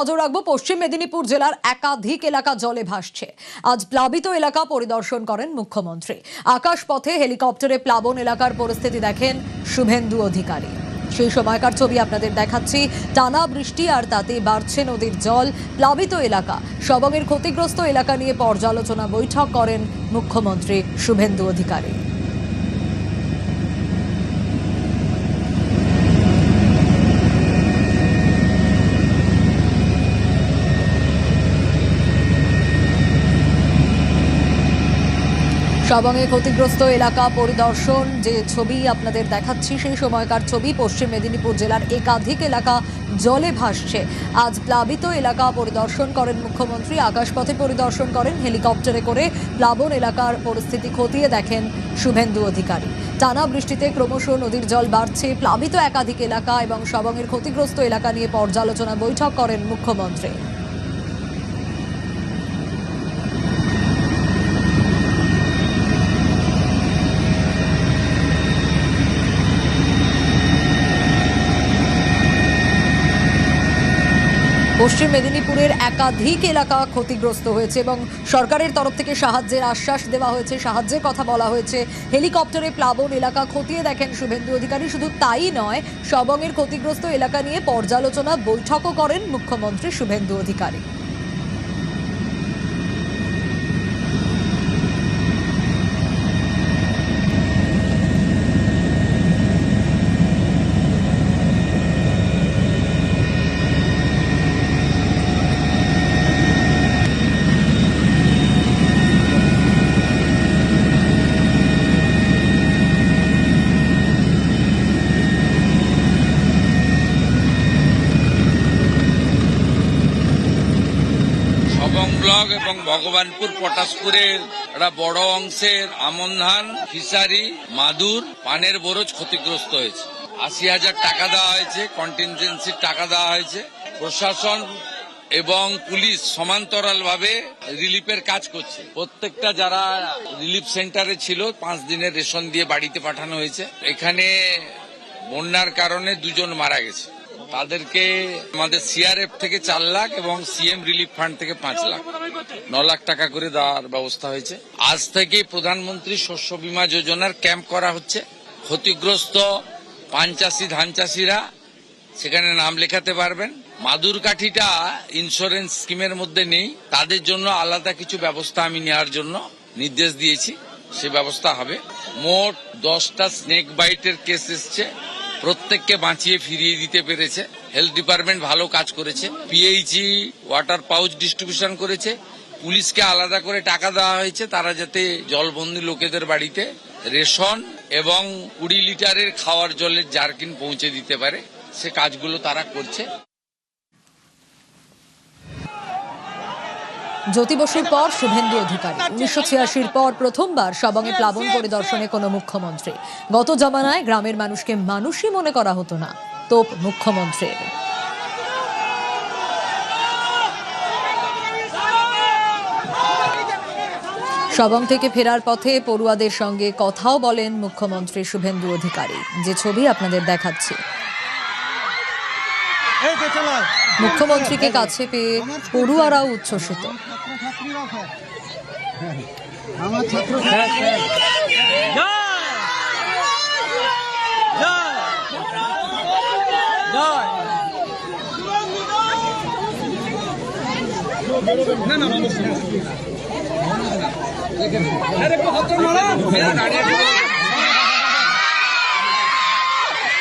নজর রাখবো পশ্চিম মেদিনীপুর জেলার একাধিক এলাকা জলে ভাসছে। আজ প্লাবিত এলাকা পরিদর্শন করেন মুখ্যমন্ত্রী। আকাশপথে হেলিকপ্টারে প্লাবন এলাকার পরিস্থিতি দেখেন শুভেন্দু অধিকারী। সেই সময়কার ছবি আপনাদের দেখাচ্ছি। টানা বৃষ্টি আর তাতে বাড়ছে নদীর জল। প্লাবিত এলাকা সবংয়ের ক্ষতিগ্রস্ত এলাকা নিয়ে পর্যালোচনা বৈঠক করেন মুখ্যমন্ত্রী শুভেন্দু অধিকারী। সবংয়ে ক্ষতিগ্রস্ত এলাকা পরিদর্শন যে ছবি আপনাদের দেখাচ্ছি সেই সময়কার ছবি। পশ্চিম মেদিনীপুর জেলার একাধিক এলাকা জলে ভাসছে। আজ প্লাবিত এলাকা পরিদর্শন করেন মুখ্যমন্ত্রী। আকাশপথে পরিদর্শন করেন, হেলিকপ্টারে করে প্লাবন এলাকার পরিস্থিতি খতিয়ে দেখেন শুভেন্দু অধিকারী। টানা বৃষ্টিতে ক্রমশ নদীর জল বাড়ছে। প্লাবিত একাধিক এলাকা এবং সবংয়ের ক্ষতিগ্রস্ত এলাকা নিয়ে পর্যালোচনা বৈঠক করেন মুখ্যমন্ত্রী। পশ্চিম মেদিনীপুরের একাধিক এলাকা ক্ষতিগ্রস্ত হয়েছে এবং সরকারের তরফ থেকে সাহায্যের আশ্বাস দেওয়া হয়েছে, সাহায্যের কথা বলা হয়েছে। হেলিকপ্টারে প্লাবন এলাকা খতিয়ে দেখেন শুভেন্দু অধিকারী। শুধু তাই নয়, সবংয়ের ক্ষতিগ্রস্ত এলাকা নিয়ে পর্যালোচনা বৈঠকও করেন মুখ্যমন্ত্রী শুভেন্দু অধিকারী। সবং ব্লক এবং ভগবানপুর পটাশপুরের একটা বড় অংশের আমন ধান, ফিশারি, মাদুর, পানের বরজ ক্ষতিগ্রস্ত হয়েছে। ৮০,০০০ টাকা দেওয়া হয়েছে, কন্টিনজেন্সির টাকা দেওয়া হয়েছে। প্রশাসন এবং পুলিশ সমান্তরালভাবে রিলিফের কাজ করছে। প্রত্যেকটা যারা রিলিফ সেন্টারে ছিল ৫ দিনের রেশন দিয়ে বাড়িতে পাঠানো হয়েছে। এখানে বন্যার কারণে ২ জন মারা গেছে। তাদেরকে আমাদের সিআরএফ থেকে ৪ লাখ এবং সিএম রিলিফ ফান্ড থেকে ৫ লাখ, ৯ লাখ টাকা করে দেওয়ার ব্যবস্থা হয়েছে। আজ থেকে প্রধানমন্ত্রী শস্য বীমা যোজনার ক্যাম্প করা হচ্ছে। ক্ষতিগ্রস্ত পান চাষি, ধান চাষিরা সেখানে নাম লেখাতে পারবেন। মাদুর কাঠিটা ইন্স্যুরেন্স স্কিমের মধ্যে নেই, তাদের জন্য আলাদা কিছু ব্যবস্থা আমি নেওয়ার জন্য নির্দেশ দিয়েছি, সে ব্যবস্থা হবে। মোট 10টা স্নেক বাইটের কেস এসছে, প্রত্যেককে বাঁচিয়ে ফিরিয়ে দিতে পেরেছে। হেলথ ডিপার্টমেন্ট ভালো কাজ করেছে। পিএইচই ওয়াটার পাউচ ডিস্ট্রিবিউশন করেছে। পুলিশকে আলাদা করে টাকা দেওয়া হয়েছে, তারা যাতে জলবন্দী লোকেদের বাড়িতে রেশন এবং 20 লিটারের খাওয়ার জলের জারকিন পৌঁছে দিতে পারে, সে কাজগুলো তারা করছে। জ্যোতি বসুর পর শুভেন্দু অধিকারী। ১৯৮৬ পর প্রথমবার সবংয়ে প্লাবন পরিদর্শনে কোনো মুখ্যমন্ত্রী। গত জমানায় গ্রামের মানুষকে মানুষই মনে করা হতো না, তোপ মুখ্যমন্ত্রীর। সবং থেকে ফেরার পথে পড়ুয়াদের সঙ্গে কথাও বলেন মুখ্যমন্ত্রী শুভেন্দু অধিকারী, যে ছবি আপনাদের দেখাচ্ছি। মুখ্যমন্ত্রীকে কাছে পেয়ে পড়ুয়ারাও উচ্ছ্বসিত।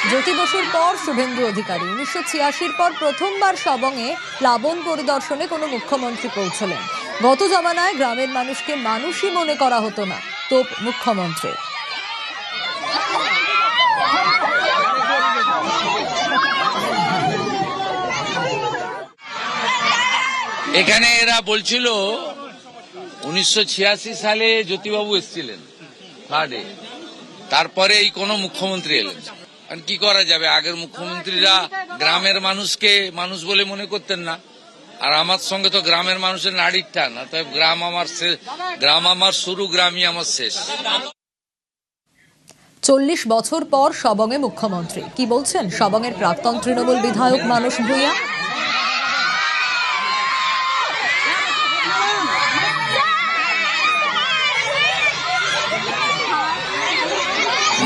জ্যোতি বসুর পর শুভেন্দু অধিকারী। ১৯৮৬ পর প্রথমবার সবংয়ে প্লাবন পরিদর্শনে কোনো মুখ্যমন্ত্রী পৌঁছলেন। গত জমানায় গ্রামের মানুষকে মানুষই মনে করা হতো না, তোপ মুখ্যমন্ত্রী। এখানে এরা বলছিল ১৯৮৬ সালে জ্যোতিবাবু এসেছিলেন ফ্লাডে, তারপরে এই কোনো মুখ্যমন্ত্রী এলেন। আর কি করা যাবে, আগের মুখ্যমন্ত্রীরা গ্রামের মানুষকে মানুষ বলে মনে করতেন না। আর আমার সঙ্গে তো গ্রামের মানুষের নাড়ির টান, অতএব গ্রাম আমার শুরু, গ্রামই আমার শেষ। ৪০ বছর পর সবংয়ে মুখ্যমন্ত্রী। কি বলছেন সবংয়ের প্রাক্তন তৃণমূল বিধায়ক মানস ভূঁইয়া?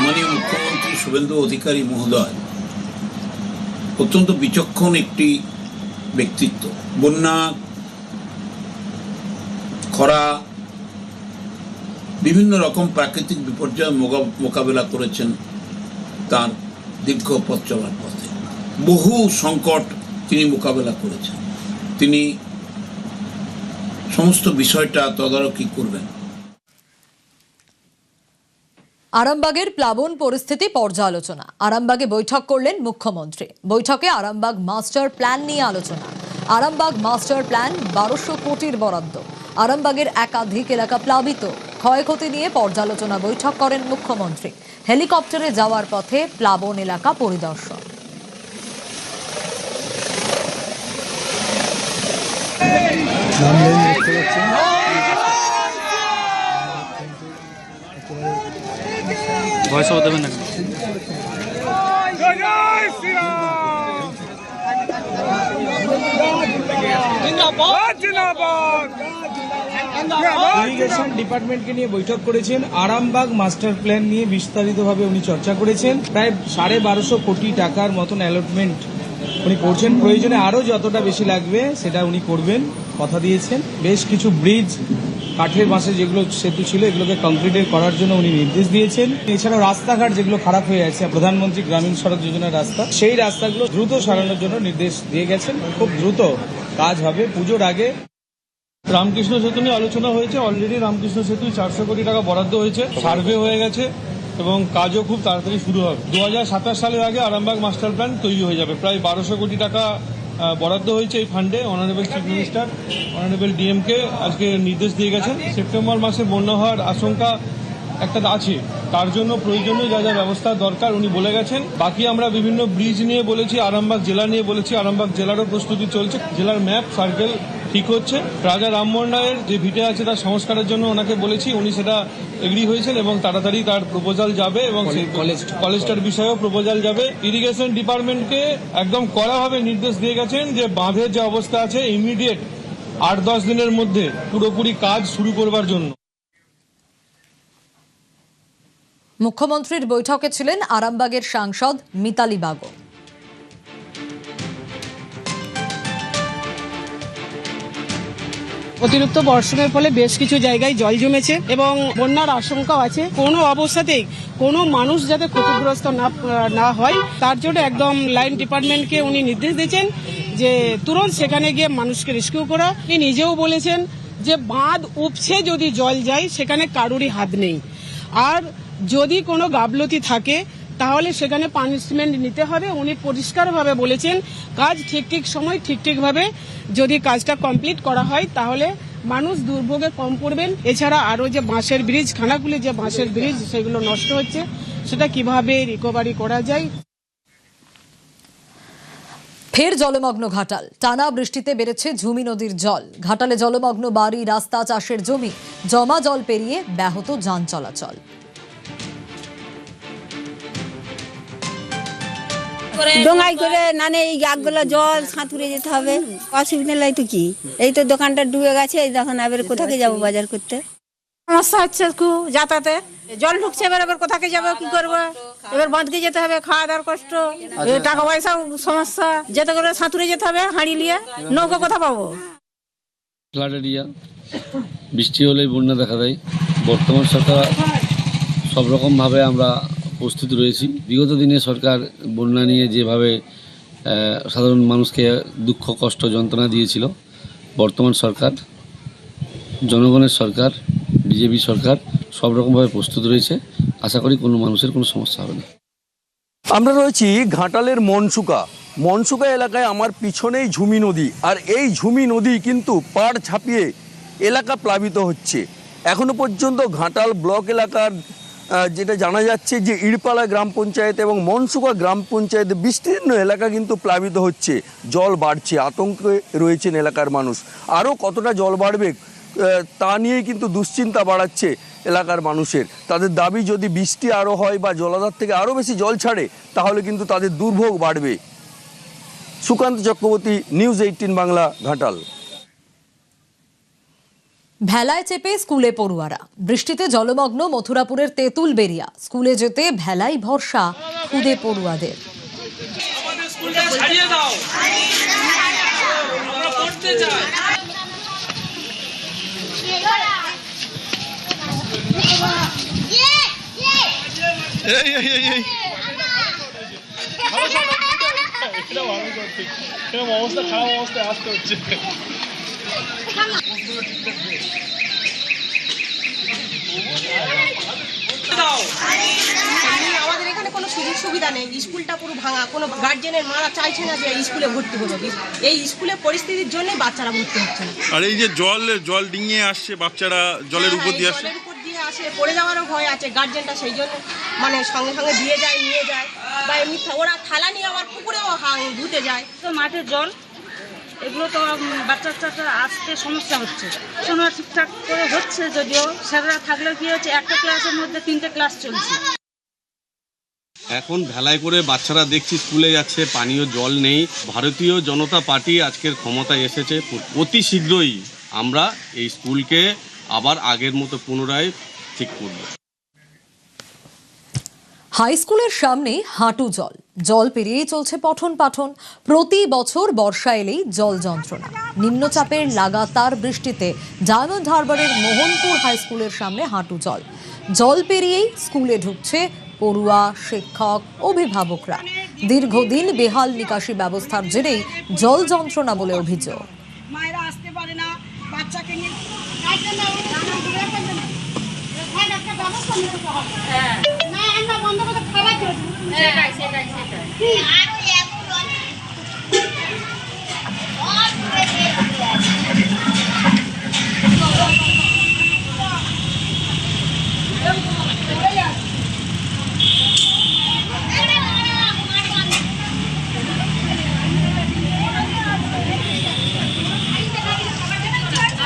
মাননীয় মুখ্যমন্ত্রী শুভেন্দু অধিকারী মহোদয় অত্যন্ত বিচক্ষণ একটি ব্যক্তিত্ব। বন্যা, খরা, বিভিন্ন রকম প্রাকৃতিক বিপর্যয় মোকাবেলা করেছেন তার দীর্ঘ পথ চলার পথে। বহু সংকট তিনি মোকাবেলা করেছেন। তিনি সমস্ত বিষয়টা তদারকি করবেন। আরামবাগের প্লাবন পরিস্থিতি পর্যালোচনা। আরামবাগে বৈঠক করলেন মুখ্যমন্ত্রী। বৈঠকে আরামবাগ মাস্টার প্ল্যান নিয়ে আলোচনা। আরামবাগ মাস্টার প্ল্যান 1200 কোটির বরাদ্দ। আরামবাগের একাধিক এলাকা প্লাবিত, ক্ষয়ক্ষতি নিয়ে পর্যালোচনা বৈঠক করেন মুখ্যমন্ত্রী। হেলিকপ্টারে যাওয়ার পথে প্লাবন এলাকা পরিদর্শন। ভয়েস ওভার দেবেন না। ইরিগেশন ডিপার্টমেন্টকে নিয়ে বৈঠক করেছেন। আরামবাগ মাস্টার প্ল্যান নিয়ে বিস্তারিতভাবে উনি চর্চা করেছেন। প্রায় 1250 কোটি টাকার মতন অ্যালটমেন্ট উনি করছেন। প্রয়োজনে আরও যতটা বেশি লাগবে সেটা উনি করবেন, কথা দিয়েছেন। বেশ কিছু ব্রিজ, কাঠের বাঁশে যেগুলো সেতু ছিল এগুলোকে কংক্রিটের করার জন্য উনি নির্দেশ দিয়েছেন। এছাড়াও রাস্তাঘাট যেগুলো খারাপ হয়ে আছে, প্রধানমন্ত্রী গ্রামীণ সড়ক যোজনার রাস্তা, সেই রাস্তাগুলো দ্রুত সারানোর জন্য নির্দেশ দিয়ে গেছেন। খুব দ্রুত কাজ হবে পুজোর আগে। রামকৃষ্ণ সেতু নিয়ে আলোচনা হয়েছে। অলরেডি রামকৃষ্ণ সেতু 400 কোটি টাকা বরাদ্দ হয়েছে, সার্ভে হয়ে গেছে এবং কাজও খুব তাড়াতাড়ি শুরু হবে। 2027 সালের আগে আরামবাগ মাস্টার প্ল্যান তৈরি হয়ে যাবে। প্রায় 1200 কোটি টাকা বরাদ্দ হয়েছে এই ফান্ডে। Honourable chief minister, honourable DMK আজকে নির্দেশ দিয়ে গেছেন। সেপ্টেম্বর মাসে বন্যা হওয়ার আশঙ্কা একটা আছে, তার জন্য প্রয়োজনীয় যা যা ব্যবস্থা দরকার উনি বলে গেছেন। বাকি আমরা বিভিন্ন ব্রিজ নিয়ে বলেছি, আরামবাগ জেলা নিয়ে বলেছি। আরামবাগ জেলারও প্রস্তুতি চলছে। জেলার ম্যাপ সার্কেল ঠিক হচ্ছে। রাজা রামমোহন রায়ের যে ভিটে আছে তার সংস্কারের জন্য ওনাকে বলেছি, উনি সেটা এগ্রি হয়েছেন এবং তাড়াতাড়ি তার প্রপোজাল যাবে এবং কলেজটার বিষয়েও প্রপোজাল যাবে। ইরিগেশন ডিপার্টমেন্টকে একদম কড়াভাবে নির্দেশ দিয়ে গেছেন যে বাঁধের যে অবস্থা আছে ইমিডিয়েট 8-10 দিনের মধ্যে পুরোপুরি কাজ শুরু করবার জন্য। মুখ্যমন্ত্রীর বৈঠকে ছিলেন আরামবাগের সাংসদ মিতালি বাগো। অতিরিক্ত বর্ষণের ফলে বেশ কিছু জায়গায় জল জমেছে এবং বন্যার আশঙ্কাও আছে। কোনো অবস্থাতেই কোনো মানুষ যাতে ক্ষতিগ্রস্ত না হয় তার জন্য একদম লাইন ডিপার্টমেন্টকে উনি নির্দেশ দিয়েছেন যে তুরন্ত সেখানে গিয়ে মানুষকে রেস্কিউ করা। উনি নিজেও বলেছেন যে বাঁধ উপছে যদি জল যায় সেখানে কারোরই হাত নেই, আর যদি কোনো গাফলতি থাকে তাহলে সেখানে পানিশমেন্ট নিতে হবে। উনি পরিষ্কারভাবে বলেছেন কাজ ঠিক সময় ঠিকভাবে যদি কাজটা কমপ্লিট করা হয় তাহলে মানুষ দুর্ভোগে কম পড়বেন। এছাড়া আরও যে বাঁশের ব্রিজ, খানাকুলে যে বাঁশের ব্রিজ সেগুলো নষ্ট হচ্ছে, সেটা কিভাবে রিকভারি করা যায়। ফের জলমগ্ন ঘাটাল। টানা বৃষ্টিতে বেড়েছে ঝুমি নদীর জল। ঘাটালে জলমগ্ন বাড়ি, রাস্তা, চাষের জমি। জমা জল পেরিয়ে ব্যাহত যান চলাচল। ডোঙাই করে নানে এই গাছগুলো জল সাঁতুরে যেতে হবে, অসুবিধা নাই তো কি। এই তো দোকানটা ডুবে গেছে, এই দেখুন এবার কোথাকে যাবো বাজার করতে। সমস্যা হচ্ছে খুব যাতায়াতে, জল ঢুকছে, এবার কোথাকে যাবো, কি করবো। এবার বাঁধকে যেতে হবে, খাওয়া দাওয়ার কষ্ট, টাকা পয়সাও সমস্যা, যেতে করে সাঁতুরে যেতে হবে হাঁড়ি নিয়ে, নৌকো কোথা পাবো। ফ্লাড এরিয়া, বৃষ্টি হলেই বন্যা দেখা দেয়। বর্তমান সরকার সব রকমভাবে আমরা প্রস্তুত রয়েছি। বিগত দিনে সরকার বন্যা নিয়ে যেভাবে সাধারণ মানুষকে দুঃখ কষ্ট যন্ত্রণা দিয়েছিল, বর্তমান সরকার, জনগণের সরকার, বিজেপি সরকার সব রকমভাবে প্রস্তুত রয়েছে। আশা করি কোনো মানুষের কোনো সমস্যা হবে না। আমরা রয়েছি ঘাটালের মনসুকা এলাকায়। আমার পিছনেই ঝুমি নদী, আর এই ঝুমি নদী কিন্তু পাড় ছাপিয়ে এলাকা প্লাবিত হচ্ছে। এখনো পর্যন্ত ঘাটাল ব্লক এলাকার যেটা জানা যাচ্ছে যে ইড়পালা গ্রাম পঞ্চায়েত এবং মনসুকা গ্রাম পঞ্চায়েতে বিস্তীর্ণ এলাকা কিন্তু প্লাবিত হচ্ছে। জল বাড়ছে, আতঙ্কে রয়েছেন এলাকার মানুষ। আরও কতটা জল বাড়বে তা নিয়েই কিন্তু দুশ্চিন্তা বাড়াচ্ছে এলাকার মানুষের। তাদের দাবি যদি বৃষ্টি আরও হয় বা জলাধার থেকে আরও বেশি জল ছাড়ে তাহলে কিন্তু তাদের দুর্ভোগ বাড়বে। সুকান্ত চক্রবর্তী, নিউজ 18 বাংলা, ঘাটাল। ভেলায় চেপে স্কুলে পড়ুয়ারা। বৃষ্টিতে জলমগ্ন মথুরাপুরের তেঁতুল বেরিয়া। স্কুলে যেতে ভেলাই ভরসা খুদে পড়ুয়াদের। আমাদের এখানে কোনো সুযোগ সুবিধা নেই, স্কুলটা পুরো ভাঙা, কোনো গার্জেনের মারা চাইছে না যে স্কুলে ভর্তি হলো। এই স্কুলের পরিস্থিতির জন্যই বাচ্চারা ভর্তি হচ্ছে না। আর এই যে জল ডিঙিয়ে আসছে, বাচ্চারা জলের উপর দিয়ে আসছে, জলের উপর দিয়ে আসে, পড়ে যাওয়ারও ভয় আছে। গার্জেনটা সেই জন্য মানে সঙ্গে সঙ্গে দিয়ে যায়, নিয়ে যায়, বা এমনি ওরা থালা নিয়ে আবার পুকুরেও ধুতে যায়। তো মাঠের জল এগুলো তো বাচ্চা কাচ্চাটা আসতে সমস্যা হচ্ছে। সময় ঠিকঠাক করে হচ্ছে, যদিও স্যাররা থাকলেও কি হচ্ছে, একটা ক্লাসের মধ্যে 3টে ক্লাস চলছে। এখন ভেলায় করে বাচ্চারা দেখছি স্কুলে যাচ্ছে, পানীয় জল নেই। ভারতীয় জনতা পার্টি আজকের ক্ষমতায় এসেছে, অতি শীঘ্রই আমরা এই স্কুলকে আবার আগের মতো পুনরায় ঠিক করব। হাই স্কুলের সামনে হাঁটু জল। জল পেরিয়েই চলছে পঠন পাঠন। প্রতি বছর বর্ষা এলেই জল যন্ত্রণা। নিম্নচাপের লাগাতার বৃষ্টিতে ডায়মন্ড হারবারের মোহনপুর হাই স্কুলের সামনে হাঁটু জল। জল পেরিয়েই স্কুলে ঢুকছে পড়ুয়া, শিক্ষক, অভিভাবকরা। দীর্ঘদিন বেহাল নিকাশি ব্যবস্থার জেরেই জল যন্ত্রণা বলে অভিযোগ। মায়েরা আসতে পারে না, বাচ্চাকে নিয়ে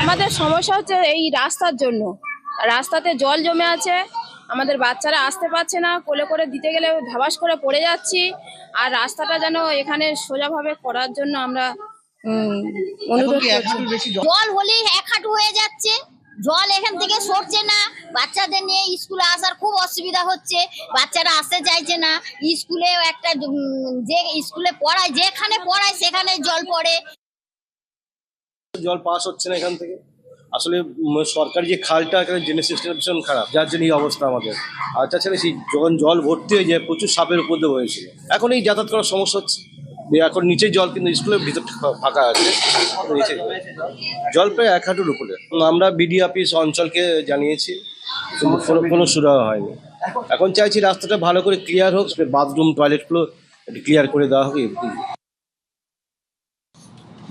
আমাদের সমস্যা হচ্ছে এই রাস্তার জন্য। রাস্তাতে জল জমে আছে, আমাদের বাচ্চারা আসতে পারছে না, কোলে করে দিতে গেলে ধাবাস করে পড়ে যাচ্ছি। আর রাস্তাটা যেন এখানে সোজাভাবে করার জন্য আমরা অনুরোধ করছি। জল হলেই এক হাঁটু হয়ে যাচ্ছে, জল এখান থেকে সরছে না। বাচ্চাদের নিয়ে স্কুলে আসার খুব অসুবিধা হচ্ছে, বাচ্চারা আসতে চাইছে না। স্কুলে একটা যে স্কুলে পড়ায়, যেখানে পড়ায় সেখানে জল পড়ে। জল পাস হচ্ছে না এখান থেকে। আসলে সরকারি যে খালটা এখানে ড্রেনেজ সিস্টেম ভীষণ খারাপ, যার জন্য এই অবস্থা আমাদের। আর তাছাড়া সেই যখন জল ভর্তি হয়ে যায়, প্রচুর সাপের উপদ্রব হয়েছিল। এখন এই যাতায়াত করার সমস্যা হচ্ছে। এখন নিচে জল, কিন্তু স্কুলের ভিতর ফাঁকা আছে, নিচে জল প্রায় 1 হাঁটুর উপরে। আমরা বিডি অফিস অঞ্চলকে জানিয়েছি, কোনো সুরাহা হয়নি। এখন চাইছি রাস্তাটা ভালো করে ক্লিয়ার হোক, বাথরুম টয়লেটগুলো ক্লিয়ার করে দেওয়া হোক।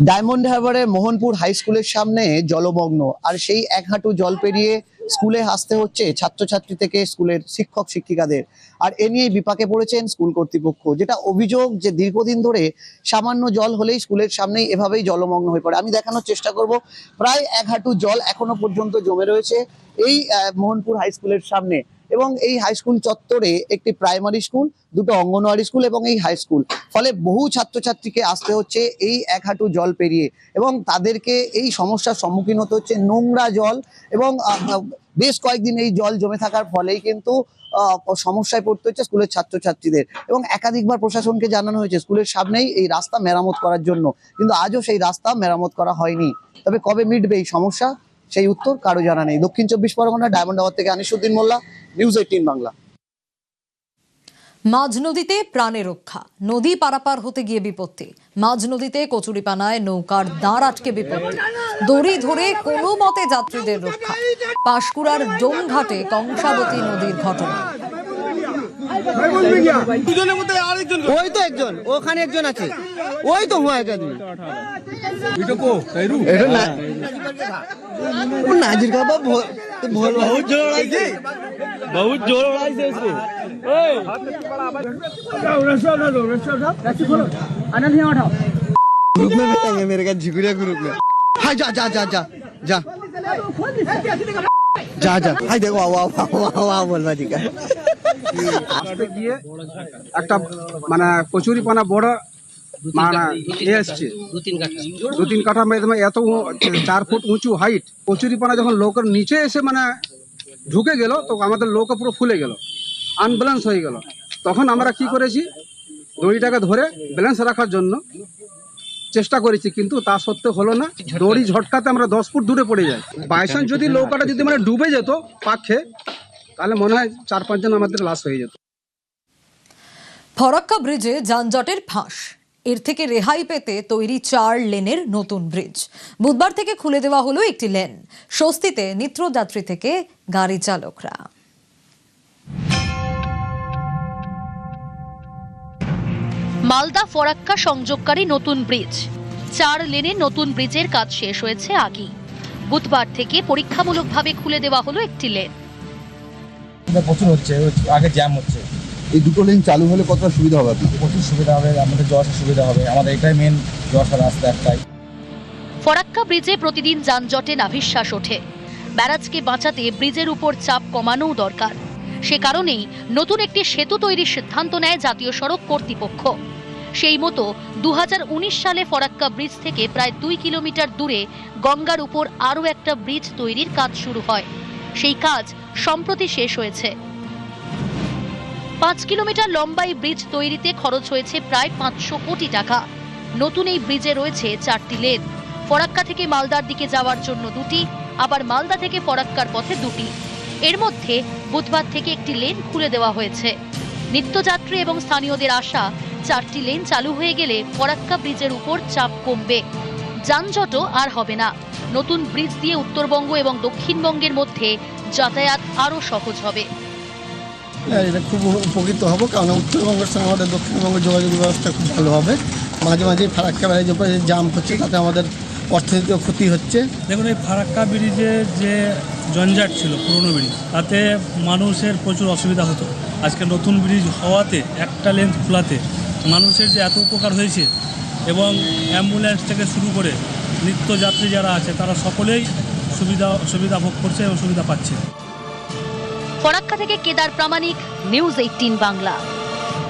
ডায়মন্ড হারবারে মোহনপুর হাই স্কুলের সামনে জলমগ্ন, আর সেই 1 হাঁটু জল পেরিয়ে স্কুলে আসতে হচ্ছে ছাত্রছাত্রী থেকে স্কুলের শিক্ষক শিক্ষিকাদের। আর এ নিয়ে বিপাকে পড়েছেন স্কুল কর্তৃপক্ষ, যেটা অভিযোগ যে দীর্ঘদিন ধরে সামান্য জল হলেই স্কুলের সামনেই এভাবেই জলমগ্ন হয়ে পড়ে। আমি দেখানোর চেষ্টা করব, প্রায় 1 হাঁটু জল এখনো পর্যন্ত জমে রয়েছে এই মোহনপুর হাই স্কুলের সামনে। এবং এই হাই স্কুল চত্বরে একটি প্রাইমারি স্কুল, 2টো অঙ্গনওয়াড়ি স্কুল এবং এই হাই স্কুল। ফলে বহু ছাত্রছাত্রীকে আসতে হচ্ছে এই 1 হাঁটু জল পেরিয়ে, এবং তাদেরকে এই সমস্যার সম্মুখীন হতে হচ্ছে। নোংরা জল, এবং বেশ কয়েকদিন এই জল জমে থাকার ফলেই কিন্তু সমস্যায় পড়তে হচ্ছে স্কুলের ছাত্রছাত্রীদের। এবং একাধিকবার প্রশাসনকে জানানো হয়েছে স্কুলের সামনেই এই রাস্তা মেরামত করার জন্য, কিন্তু আজও সেই রাস্তা মেরামত করা হয়নি। তবে কবে মিটবে এই সমস্যা, সেই উত্তর কারো জানা নেই। দক্ষিণ 24 পরগনা, ডায়মন্ড হারবার থেকে আনিসুদ্দিন মোল্লা, নিউজ 18 বাংলা। মাঝ নদীতে প্রাণে রক্ষা। নদী পারাপার হতে গিয়ে বিপত্তি। মাঝ নদীতে কচুরিপানায় নৌকার দাঁড় আটকে বিপত্তি। দড়ি ধরে কোনো মতে যাত্রীদের রক্ষা। পাঁশকুড়ার ডোমঘাটে কংসাবতী নদীর ঘটনা। ওই তো একজন, ওখানে একজন আছে, ওই তো হুয়া গেছে। नाजिर का बहुत जोर उड़ाइছে, बहुत जोर उड़ाइছে इसको। आनंद यहाँ उठाओ, ग्रुप में बैठेंगे मेरे का झिगुरिया ग्रुप में। हाय जा जा जा जा जा जा जा, हाय देखो वाह वाह वाह वाह बोलवा दी का আসতে গিয়ে একটা মানে কচুরিপানা বড় এসছে 2-3 কাঠা মানে এত 4 ফুট উঁচু হাইট, কচুরিপানা যখন লোকের নিচে এসে মানে ঢুকে গেল, তো আমাদের নৌকা পুরো ফুলে গেল, আনব্যালেন্স হয়ে গেল। তখন আমরা কি করেছি, দড়িটাকে ধরে ব্যালেন্স রাখার জন্য চেষ্টা করেছি, কিন্তু তা সত্ত্বেও হলো না। দড়ি ঝটকাতে আমরা 10 ফুট দূরে পড়ে যাই। বাইচান্স যদি নৌকাটা যদি মানে ডুবে যেত পাখে, তাহলে মনে হয় 4-5 জন আমাদের লাশ হয়ে যেত। ফরাক্কা ব্রিজে যানজটের ফাঁস, এর থেকে রেহাই পেতে তৈরি 4 লেনের নতুন ব্রিজ। বুধবার থেকে খুলে দেওয়া হলো একটি লেন। স্বস্তিতে নিত্যযাত্রী থেকে গাড়ি চালকরা। মালদা ফরাক্কা সংযোগকারী নতুন ব্রিজ, 4 লেনের নতুন ব্রিজের কাজ শেষ হয়েছে আগেই। বুধবার থেকে পরীক্ষামূলকভাবে খুলে দেওয়া হলো একটি লেন। প্রচুর হচ্ছে, আগে জ্যাম হচ্ছে। এই দুটো লেন চালু হলে কতটা সুবিধা হবে? প্রচুর সুবিধা হবে, আমাদের যাওয়া আসার সুবিধা হবে, আমাদের এটাই মেন যাওয়া আসার রাস্তা একটাই। ফরাক্কা ব্রিজে প্রতিদিন যানজটে নাভিশ্বাস ওঠে। ব্যারাজকে বাঁচাতে ব্রিজের উপর চাপ কমানোও দরকার। সে কারণেই নতুন একটি সেতু তৈরির সিদ্ধান্ত নেয় জাতীয় সড়ক কর্তৃপক্ষ। সেই মতো 2019 সালে ফরাক্কা ব্রিজ থেকে প্রায় 2 কিলোমিটার দূরে গঙ্গার উপর আরও একটা ব্রিজ তৈরির কাজ শুরু হয়। সেই কাজ সম্প্রতি শেষ হয়েছে। 5 কিলোমিটার লম্বা এই ব্রিজ তৈরিতে খরচ হয়েছে প্রায় 500 কোটি টাকা। নতুন এই ব্রিজে রয়েছে 4টি লেন। ফরাক্কা থেকে মালদার দিকে যাওয়ার জন্য 2টি, আবার মালদা থেকে ফরাক্কার পথে 2টি। এর মধ্যে বুধবার থেকে একটি লেন খুলে দেওয়া হয়েছে। নিত্যযাত্রী এবং স্থানীয়দের আশা, 4টি লেন চালু হয়ে গেলে ফরাক্কা ব্রিজের উপর চাপ কমবে, যানজটও আর হবে না। নতুন ব্রিজ দিয়ে উত্তরবঙ্গ এবং দক্ষিণবঙ্গের মধ্যে যাতায়াত আরও সহজ হবে। এটা খুব উপকৃত হবো, কারণ উত্তরবঙ্গের সঙ্গে আমাদের দক্ষিণবঙ্গের যোগাযোগ ব্যবস্থা খুব ভালো হবে। মাঝে মাঝে ফারাক্কা ব্যারেজের উপরে যে জাম হচ্ছে, তাতে আমাদের অর্থনীতিও ক্ষতি হচ্ছে। দেখুন, এই ফারাক্কা ব্রিজে যে জঞ্জাট ছিল পুরনো ব্রিজ, তাতে মানুষের প্রচুর অসুবিধা হতো। আজকে নতুন ব্রিজ হওয়াতে, একটা লেন খোলাতে মানুষের যে এত উপকার হয়েছে, এবং অ্যাম্বুলেন্স থেকে শুরু করে নিত্যযাত্রী যারা আছে তারা সকলেই সুবিধা ভোগ করছে এবং সুবিধা পাচ্ছে। ফরাক্কা থেকে কেদার প্রামাণিক, নিউজ 18 বাংলা।